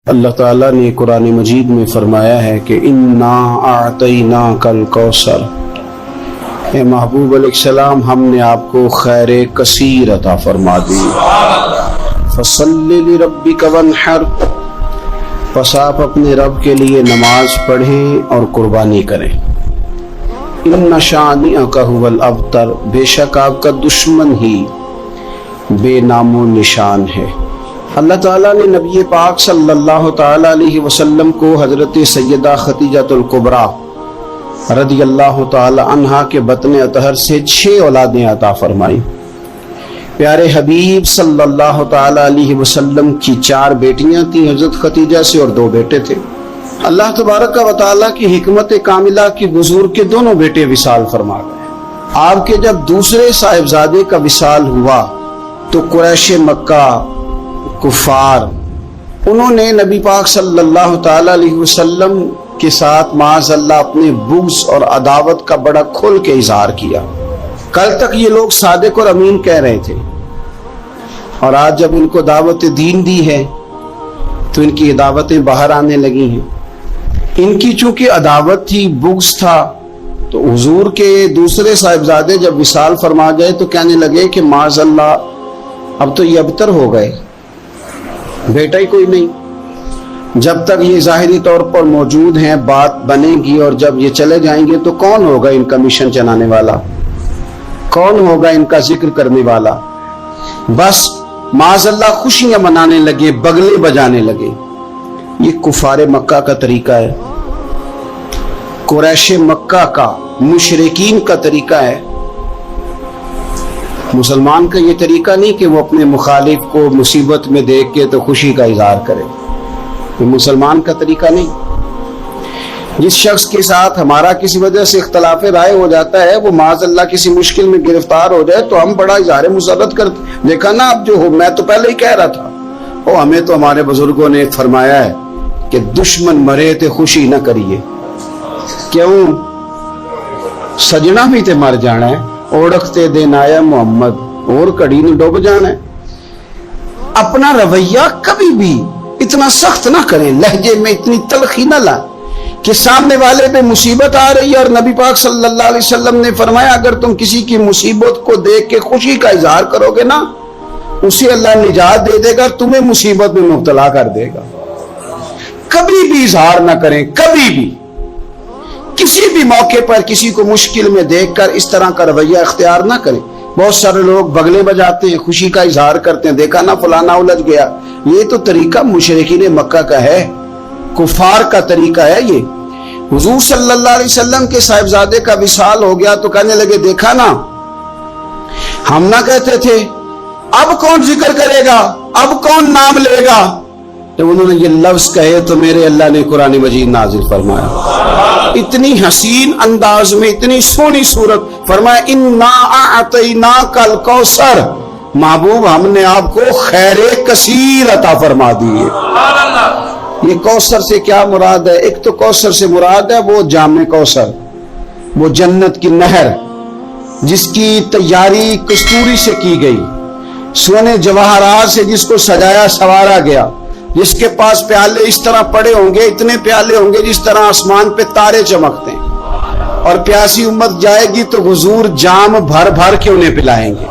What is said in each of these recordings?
اللہ تعالیٰ نے قرآن مجید میں فرمایا ہے کہ انا اعطیناک الکوثر، اے محبوب علیہ السلام ہم نے آپ کو خیر کثیر عطا فرما دی۔ فصلی لربک وانحر، پس آپ اپنے رب کے لیے نماز پڑھیں اور قربانی کریں۔ ان شانئک ھو الابتر، بے شک آپ کا دشمن ہی بے نام و نشان ہے۔ اللہ تعالیٰ نے نبی پاک صلی اللہ تعالیٰ علیہ وسلم کو حضرت سیدہ خدیجۃ الکبریٰ رضی اللہ تعالی عنہا کے بطن اطہر سے 6 اولادیں عطا فرمائیں۔ پیارے حبیب صلی اللہ تعالی علیہ وسلم کی 4 بیٹیاں تھیں حضرت خدیجہ سے، اور 2 بیٹے تھے۔ اللہ تبارک و تعالیٰ کی حکمت کاملہ کی حضور کے دونوں بیٹے وصال فرما گئے۔ آپ کے جب دوسرے صاحبزادے کا وصال ہوا تو قریش مکہ کفار انہوں نے نبی پاک صلی اللہ تعالی علیہ وسلم کے ساتھ معاذ اللہ اپنے بغض اور عداوت کا بڑا کھل کے اظہار کیا۔ کل تک یہ لوگ صادق اور امین کہہ رہے تھے، اور آج جب ان کو دعوت دین دی ہے تو ان کی دعوتیں باہر آنے لگی ہیں۔ ان کی چونکہ عداوت تھی، بغض تھا، تو حضور کے دوسرے صاحبزادے جب وصال فرما گئے تو کہنے لگے کہ معاذ اللہ اب تو یہ ابتر ہو گئے، بیٹا ہی کوئی نہیں۔ جب تک یہ ظاہری طور پر موجود ہیں بات بنے گی، اور جب یہ چلے جائیں گے تو کون ہوگا ان کا مشن چلانے والا، کون ہوگا ان کا ذکر کرنے والا؟ بس معاذ اللہ خوشیاں منانے لگے، بغلے بجانے لگے۔ یہ کفار مکہ کا طریقہ ہے، قریش مکہ کا، مشرکین کا طریقہ ہے۔ مسلمان کا یہ طریقہ نہیں کہ وہ اپنے مخالف کو مصیبت میں دیکھ کے تو خوشی کا اظہار کرے، یہ مسلمان کا طریقہ نہیں۔ جس شخص کے ساتھ ہمارا کسی وجہ سے اختلاف رائے ہو جاتا ہے، وہ معاذ اللہ کسی مشکل میں گرفتار ہو جائے تو ہم بڑا اظہار مسرت کرتے، دیکھا نا اب جو ہو، میں تو پہلے ہی کہہ رہا تھا۔ اور ہمیں تو ہمارے بزرگوں نے فرمایا ہے کہ دشمن مرے تے خوشی نہ کریے، کیوں سجنا بھی تے مر جانا ہے، اوڑکتے دن آیا محمد اور کڑی نے ڈوب جانا ہے۔ اپنا رویہ کبھی بھی اتنا سخت نہ کریں، لہجے میں اتنی تلخی نہ لائیں کہ سامنے والے پہ مصیبت آ رہی ہے، اور نبی پاک صلی اللہ علیہ وسلم نے فرمایا اگر تم کسی کی مصیبت کو دیکھ کے خوشی کا اظہار کرو گے نا، اسے اللہ نجات دے دے گا، تمہیں مصیبت میں مبتلا کر دے گا۔ کبھی بھی اظہار نہ کریں، کبھی بھی کسی بھی موقع پر کسی کو مشکل میں دیکھ کر اس طرح کا رویہ اختیار نہ کریں۔ بہت سارے لوگ بغلے بجاتے ہیں، خوشی کا اظہار کرتے ہیں، دیکھا نا فلانا الجھ گیا۔ یہ تو طریقہ مشرکین مکہ کا ہے، کفار کا طریقہ ہے یہ۔ حضور صلی اللہ علیہ وسلم کے صاحبزادے کا وصال ہو گیا تو کہنے لگے دیکھا نا، ہم نہ کہتے تھے اب کون ذکر کرے گا، اب کون نام لے گا؟ جب انہوں نے یہ لفظ کہے تو میرے اللہ نے قرآن مجید نازل فرمایا، اتنی حسین انداز میں، اتنی سونی صورت، فرمایا انا اعطیناک الکوثر، محبوب ہم نے آپ کو خیر کثیر عطا فرما دی ہے۔ یہ کوثر سے کیا مراد ہے؟ ایک تو کوثر سے مراد ہے وہ جام کوثر، وہ جنت کی نہر جس کی تیاری کستوری سے کی گئی، سونے جواہرات سے جس کو سجایا سوارا گیا، جس کے پاس پیالے اس طرح پڑے ہوں گے، اتنے پیالے ہوں گے جس طرح آسمان پہ تارے چمکتے ہیں، اور پیاسی امت جائے گی تو حضور جام بھر بھر کے انہیں پلائیں گے۔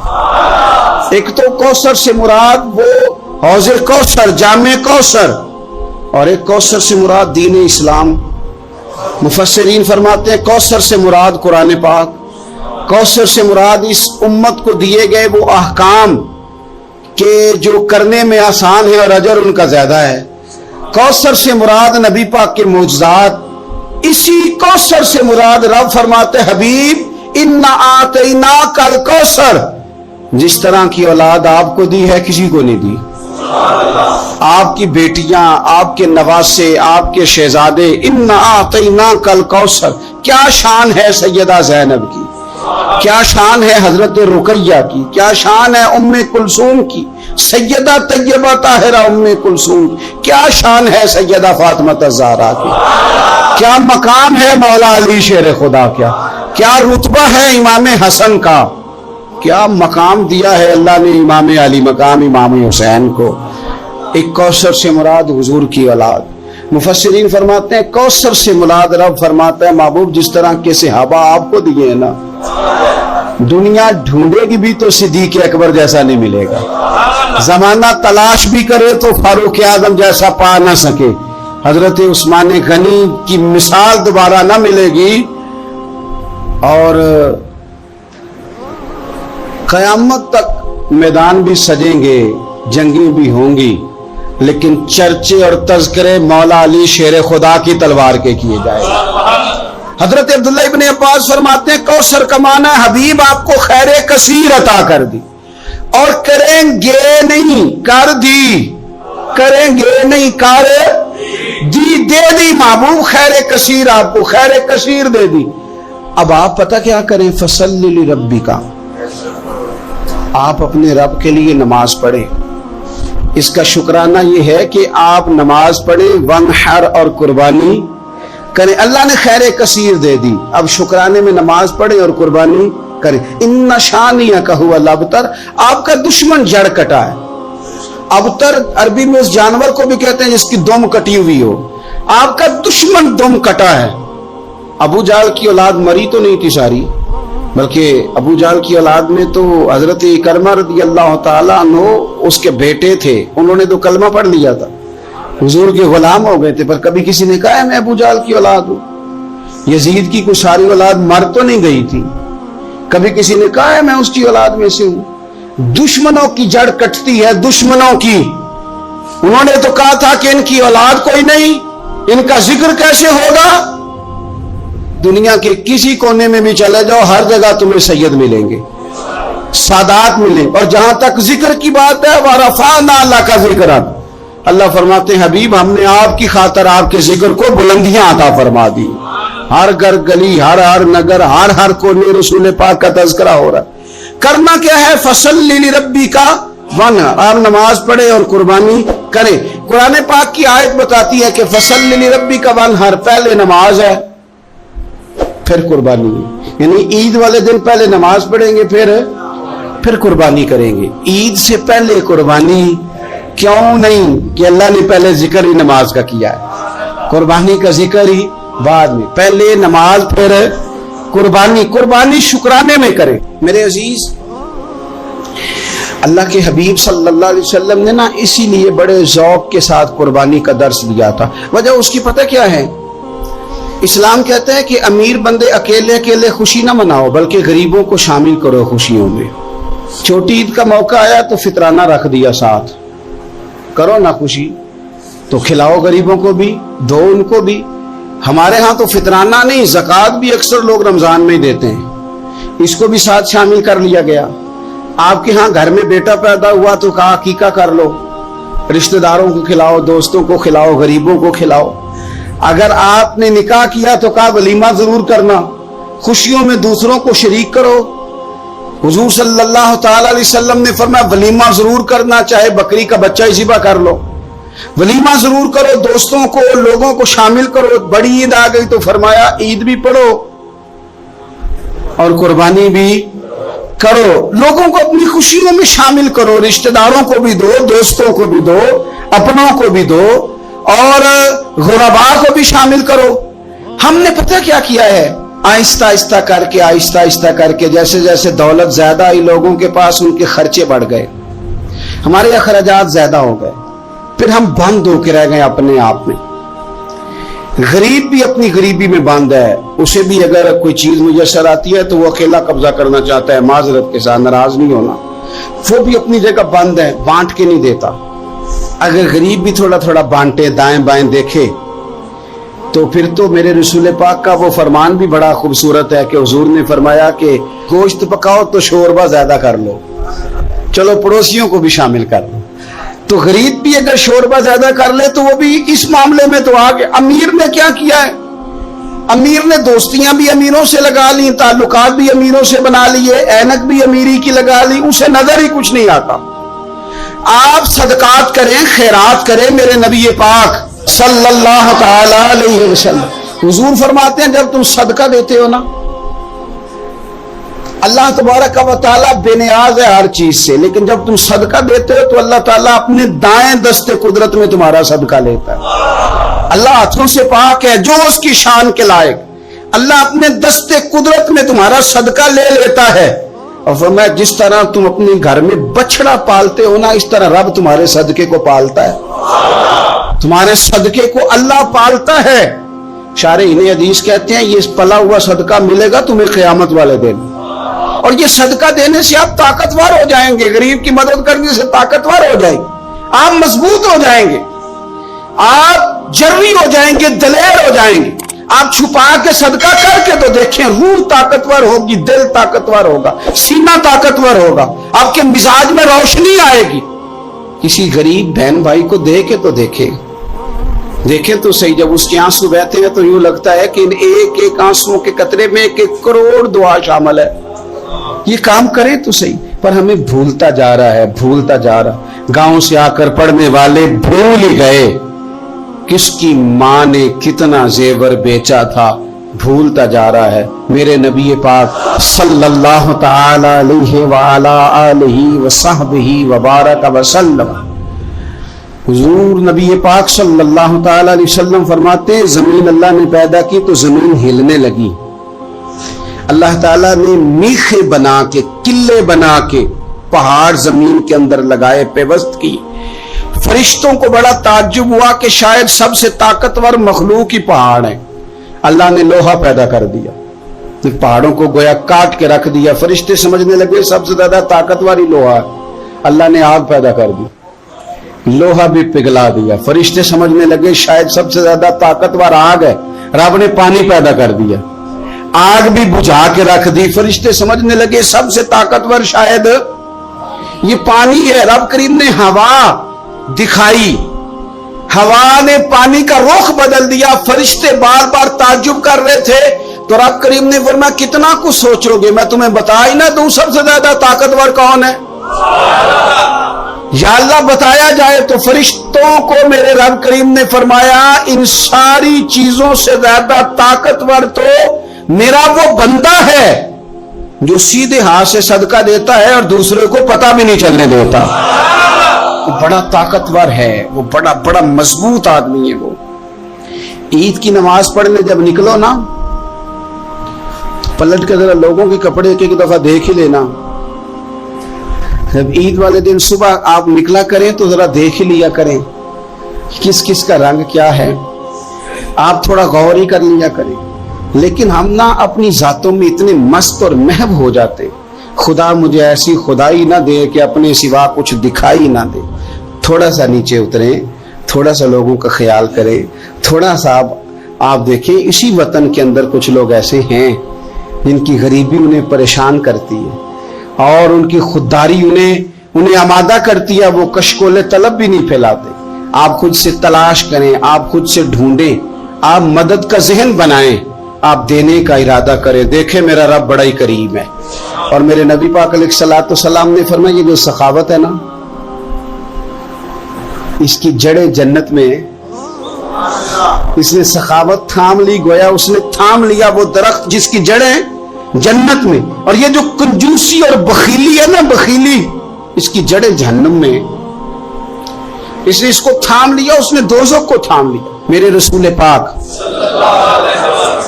ایک تو کوثر سے مراد وہ حوض کوثر، جام کوثر، اور ایک کوثر سے مراد دین اسلام۔ مفسرین فرماتے ہیں کوثر سے مراد قرآن پاک، کوثر سے مراد اس امت کو دیے گئے وہ احکام کہ جو کرنے میں آسان ہے اور اجر ان کا زیادہ ہے۔ کوثر سے مراد نبی پاک کے معجزات، اسی کوثر سے مراد رب فرماتے حبیب انا اعطیناک الکوثر، جس طرح کی اولاد آپ کو دی ہے کسی کو نہیں دی۔ آپ کی بیٹیاں، آپ کے نواسے، آپ کے شہزادے، انا اعطیناک الکوثر۔ کیا شان ہے سیدہ زینب کی، کیا شان ہے حضرت رقیہ کی، کیا شان ہے ام کلثوم کی، سیدہ طیبہ طاہرہ ام کلثوم، کیا شان ہے سیدہ فاطمہ الزہرا کی، کیا مقام ہے مولا علی شیر خدا، کیا رتبہ ہے امام حسن کا، کیا مقام دیا ہے اللہ نے امام علی مقام امام حسین کو۔ ایک کوثر سے مراد حضور کی اولاد. مفسرین فرماتے ہیں کوثر سے مراد رب فرماتا ہے محبوب جس طرح کے صحابہ آپ کو دیے ہیں نا, دنیا ڈھونڈے گی بھی تو صدیق اکبر جیسا نہیں ملے گا. زمانہ تلاش بھی کرے تو فاروق اعظم جیسا پا نہ سکے. حضرت عثمان غنی کی مثال دوبارہ نہ ملے گی. اور قیامت تک میدان بھی سجیں گے, جنگیں بھی ہوں گی, لیکن چرچے اور تذکرے مولا علی شیر خدا کی تلوار کے کیے جائے گا. حضرت عبداللہ ابن عباس فرماتے ہیں کوثر کا معنی ہے حبیب آپ کو خیر کثیر عطا کر دی, اور کریں گے نہیں کر دی, کریں گے نہیں کر دی, دے دی محبوب خیر کثیر, آپ کو خیر کثیر دے دی. اب آپ پتہ کیا کریں, فصلی لربک, آپ اپنے رب کے لیے نماز پڑھیں. اس کا شکرانہ یہ ہے کہ آپ نماز پڑھیں, ونحر اور قربانی کریں. اللہ نے خیر کثیر دے دی, اب شکرانے میں نماز پڑھیں اور قربانی کریں. ان شانیک هو الابتر, آپ کا دشمن جڑ کٹا ہے. ابتر عربی میں اس جانور کو بھی کہتے ہیں جس کی دم کٹی ہوئی ہو. آپ کا دشمن دم کٹا ہے. ابو جہل کی اولاد مری تو نہیں تھی ساری, بلکہ ابو جہل کی اولاد میں تو حضرت اکرمہ رضی اللہ تعالیٰ عنہ اس کے بیٹے تھے, انہوں نے تو کلمہ پڑھ لیا تھا, حضور کے غلام ہو گئے تھے, پر کبھی کسی نے کہا ہے میں ابو جہل کی اولاد ہوں. یزید کی کوئی ساری اولاد مر تو نہیں گئی تھی, کبھی کسی نے کہا ہے میں اس کی اولاد میں سے ہوں. دشمنوں کی جڑ کٹتی ہے, دشمنوں کی. انہوں نے تو کہا تھا کہ ان کی اولاد کوئی نہیں, ان کا ذکر کیسے ہوگا. دنیا کے کسی کونے میں بھی چلے جاؤ, ہر جگہ تمہیں سید ملیں گے, سادات ملیں. اور جہاں تک ذکر کی بات ہے وَرَفَعْنَا لَكَ ذِكْرًا, اللہ فرماتے ہیں حبیب ہم نے آپ کی خاطر آپ کے ذکر کو بلندیاں عطا فرما دی. ہر گھر گلی, ہر نگر, ہر کونے رسول پاک کا تذکرہ ہو رہا. کرنا کیا ہے, فصلی لربک ونحر, آپ نماز پڑھیں اور قربانی کریں. قرآن پاک کی آیت بتاتی ہے کہ فصلی لربک ونحر, پہلے نماز ہے پھر قربانی, یعنی عید والے دن پہلے نماز پڑھیں گے پھر قربانی کریں گے. عید سے پہلے قربانی کیوں نہیں کہ اللہ نے پہلے ذکر ہی نماز کا کیا ہے, قربانی کا ذکر ہی بعد میں, پہلے نماز پھر قربانی. قربانی شکرانے میں کریں. میرے عزیز, اللہ کے حبیب صلی اللہ علیہ وسلم نے نا اسی لیے بڑے ذوق کے ساتھ قربانی کا درس دیا تھا. وجہ اس کی پتہ کیا ہے, اسلام کہتا ہے کہ امیر بندے اکیلے خوشی نہ مناؤ, بلکہ غریبوں کو شامل کرو خوشیوں میں. چھوٹی عید کا موقع آیا تو فطرانہ رکھ دیا ساتھ, کرو نا خوشی, تو کھلاؤ غریبوں کو بھی, دو ان کو بھی. ہمارے ہاں تو فطرانہ نہیں, زکوٰۃ بھی اکثر لوگ رمضان میں ہی دیتے ہیں, اس کو بھی ساتھ شامل کر لیا گیا. آپ کے ہاں گھر میں بیٹا پیدا ہوا تو کہا عقیقہ کر لو, رشتہ داروں کو کھلاؤ, دوستوں کو کھلاؤ, غریبوں کو کھلاؤ. اگر آپ نے نکاح کیا تو کہا ولیمہ ضرور کرنا, خوشیوں میں دوسروں کو شریک کرو. حضور صلی اللہ تعالی علیہ وسلم نے فرمایا ولیمہ ضرور کرنا, چاہے بکری کا بچہ ہی ذبح کر لو, ولیمہ ضرور کرو, دوستوں کو لوگوں کو شامل کرو. بڑی عید آ گئی تو فرمایا عید بھی پڑھو اور قربانی بھی کرو, لوگوں کو اپنی خوشیوں میں شامل کرو, رشتہ داروں کو بھی دو, دوستوں کو بھی دو, اپنوں کو بھی دو, اور غرباء کو بھی شامل کرو. ہم نے پتہ کیا کیا ہے, آہستہ آہستہ کر کے جیسے جیسے دولت زیادہ آئی لوگوں کے پاس, ان کے خرچے بڑھ گئے, ہمارے اخراجات زیادہ ہو گئے, پھر ہم بند ہو کے رہ گئے اپنے آپ میں. غریب بھی اپنی غریبی میں بند ہے, اسے بھی اگر کوئی چیز میسر آتی ہے تو وہ اکیلا قبضہ کرنا چاہتا ہے, معذرت کے ساتھ, ناراض نہیں ہونا, وہ بھی اپنی جگہ بند ہے, بانٹ کے نہیں دیتا. اگر غریب بھی تھوڑا تھوڑا بانٹے, دائیں بائیں دیکھے, تو پھر تو میرے رسول پاک کا وہ فرمان بھی بڑا خوبصورت ہے کہ حضور نے فرمایا کہ گوشت پکاؤ تو شوربہ زیادہ کر لو, چلو پڑوسیوں کو بھی شامل کر لو. تو غریب بھی اگر شوربہ زیادہ کر لے تو وہ بھی اس معاملے میں تو آگے. امیر نے کیا کیا ہے, امیر نے دوستیاں بھی امیروں سے لگا لی, تعلقات بھی امیروں سے بنا لیے, اینک بھی امیری کی لگا لی, اسے نظر ہی کچھ نہیں آتا. آپ صدقات کریں, خیرات کریں. میرے نبی پاک صلی اللہ تعالی علیہ وسلم حضور فرماتے ہیں جب تم صدقہ دیتے ہو نا اللہ تبارک و تعالیٰ بے نیاز ہے ہر چیز سے، لیکن جب تم صدقہ دیتے ہو تو اللہ تعالیٰ اپنے دائیں دستے قدرت میں تمہارا صدقہ لیتا ہے۔ اللہ ہاتھوں سے پاک ہے جو اس کی شان کے لائق، اللہ اپنے دستے قدرت میں تمہارا صدقہ لے لیتا ہے۔ اور فرمایا جس طرح تم اپنے گھر میں بچڑا پالتے ہو نا، اس طرح رب تمہارے صدقے کو پالتا ہے، تمہارے صدقے کو اللہ پالتا ہے۔ شارحین حدیث کہتے ہیں یہ پلا ہوا صدقہ ملے گا تمہیں قیامت والے دن، اور یہ صدقہ دینے سے آپ طاقتور ہو جائیں گے، غریب کی مدد کرنے سے طاقتور ہو جائیں گے، آپ مضبوط ہو جائیں گے، آپ جرری ہو جائیں گے، دلیر ہو جائیں گے۔ آپ چھپا کے صدقہ کر کے تو دیکھیں، روح طاقتور ہوگی، دل طاقتور ہوگا، سینہ طاقتور ہوگا، آپ کے مزاج میں روشنی آئے گی۔ کسی غریب بہن بھائی کو دے کے تو دیکھیں تو صحیح، جب اس کے آنسو بہتے ہیں تو یوں لگتا ہے کہ ان ایک ایک آنسوؤں کے قطرے میں 1 کروڑ دعا شامل ہے۔ یہ کام کرے تو صحیح، پر ہمیں بھولتا جا رہا۔ گاؤں سے آ کر پڑھنے والے بھول ہی گئے کس کی ماں نے کتنا زیور بیچا تھا، بھولتا جا رہا ہے۔ میرے نبی پاک صلی اللہ تعالی علیہ وعلا آلہ وصحبہ وبارک وسلم، حضور نبی پاک صلی اللہ تعالی علیہ وسلم فرماتے زمین اللہ نے پیدا کی تو زمین ہلنے لگی، اللہ تعالیٰ نے میخے بنا کے، قلعے بنا کے پہاڑ زمین کے اندر لگائے، پیوست کی۔ فرشتوں کو بڑا تعجب ہوا کہ شاید سب سے طاقتور مخلوق ہی پہاڑ ہے۔ اللہ نے لوہا پیدا کر دیا، پہاڑوں کو گویا کاٹ کے رکھ دیا۔ فرشتے سمجھنے لگے سب سے زیادہ طاقتور ہی لوہا ہے۔ اللہ نے آگ پیدا کر دی، لوہا بھی پگھلا دیا۔ فرشتے سمجھنے لگے شاید سب سے زیادہ طاقتور آگ ہے، رب نے پانی پیدا کر دیا، آگ بھی بجھا کے رکھ دی۔ فرشتے سمجھنے لگے سب سے طاقتور شاید یہ پانی ہے، رب کریم نے ہوا دکھائی، ہوا نے پانی کا رخ بدل دیا۔ فرشتے بار بار تعجب کر رہے تھے تو رب کریم نے فرمایا کتنا کچھ سوچو گے، میں تمہیں بتا ہی نہ دوں سب سے زیادہ طاقتور کون ہے؟ یا اللہ بتایا جائے تو فرشتوں کو میرے رب کریم نے فرمایا ان ساری چیزوں سے زیادہ طاقتور تو میرا وہ بندہ ہے جو سیدھے ہاتھ سے صدقہ دیتا ہے اور دوسرے کو پتہ بھی نہیں چلنے دیتا۔ وہ بڑا طاقتور ہے، وہ بڑا مضبوط آدمی ہے۔ وہ عید کی نماز پڑھنے جب نکلو نا، پلٹ کے ذرا لوگوں کے کپڑے ایک دفعہ دیکھ ہی لینا۔ جب عید والے دن صبح آپ نکلا کریں تو ذرا دیکھ ہی لیا کریں کس کس کا رنگ کیا ہے، آپ تھوڑا غور ہی کر لیا کریں۔ لیکن ہم نہ اپنی ذاتوں میں اتنے مست اور محو ہو جاتے، خدا مجھے ایسی خدائی نہ دے کہ اپنے سوا کچھ دکھائی نہ دے۔ تھوڑا سا نیچے اتریں، تھوڑا سا لوگوں کا خیال کریں، تھوڑا سا آپ دیکھیں اسی وطن کے اندر کچھ لوگ ایسے ہیں جن کی غریبی انہیں پریشان کرتی ہے اور ان کی خودداری انہیں آمادہ کرتی ہے، وہ کشکول طلب بھی نہیں پھیلاتے۔ آپ خود سے تلاش کریں، آپ خود سے ڈھونڈیں، آپ مدد کا ذہن بنائیں، آپ دینے کا ارادہ کریں، دیکھیں میرا رب بڑا ہی کریم ہے۔ اور میرے نبی پاک علیہ الصلوۃ والسلام نے فرمایا یہ جو سخاوت ہے نا، اس کی جڑیں جنت میں، اس نے سخاوت تھام لی، گویا اس نے تھام لیا وہ درخت جس کی جڑیں جنت میں۔ اور یہ جو کنجوسی اور بخیلی ہے نا، بخیلی، اس کی جڑیں جہنم میں۔ اس نے اس کو تھام لیا، اس نے دوزخ کو تھام لیا۔ میرے رسول پاک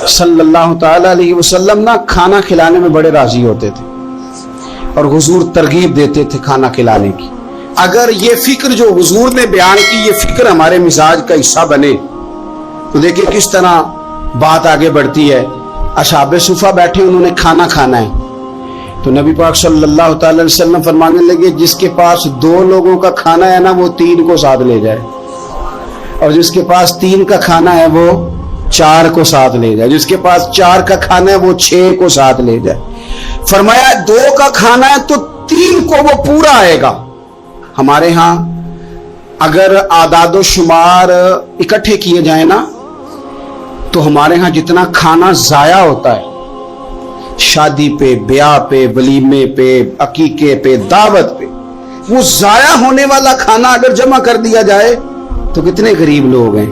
صلی اللہ تعالی علیہ وسلم نا کھانا کھلانے میں بڑے راضی ہوتے تھے اور حضور ترغیب دیتے تھے کھانا کھلانے کی۔ اگر یہ فکر جو حضور نے بیان کی یہ فکر ہمارے مزاج کا حصہ بنے تو دیکھیں کس طرح بات آگے بڑھتی ہے۔ اصحاب صفہ بیٹھے، انہوں نے کھانا کھانا ہے تو نبی پاک صلی اللہ تعالی علیہ وسلم فرمانے لگے جس کے پاس 2 لوگوں کا کھانا ہے نا وہ 3 کو ساتھ لے جائے، اور جس کے پاس 3 کا کھانا ہے وہ 4 کو ساتھ لے جائے، جس کے پاس 4 کا کھانا ہے وہ 6 کو ساتھ لے جائے۔ فرمایا 2 کا کھانا ہے تو 3 کو وہ پورا آئے گا۔ ہمارے ہاں اگر اعداد و شمار اکٹھے کیے جائیں نا تو ہمارے ہاں جتنا کھانا ضائع ہوتا ہے شادی پہ، بیاہ پہ، ولیمے پہ، عقیقے پہ، دعوت پہ، وہ ضائع ہونے والا کھانا اگر جمع کر دیا جائے تو کتنے غریب لوگ ہیں،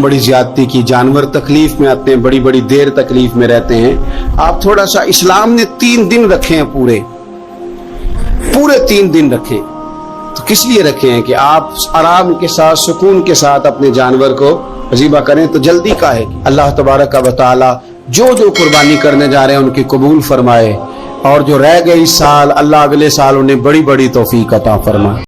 بڑی زیادتی کی، جانور تکلیف میں آتے ہیں، بڑی بڑی دیر تکلیف میں رہتے ہیں. آپ تھوڑا سا، اسلام نے 3 دن رکھے ہیں، پورے 3 دن رکھے. تو کس لیے رکھے ہیں؟ کہ آپ آرام کے ساتھ، سکون کے ساتھ اپنے جانور کو ذبح کریں. تو جلدی کا ہے. اللہ تبارک و تعالی جو قربانی کرنے جا رہے ہیں ان کی قبول فرمائے، اور جو رہ گئے اس سال، اللہ اگلے سال انہیں بڑی بڑی توفیق عطا فرمائے.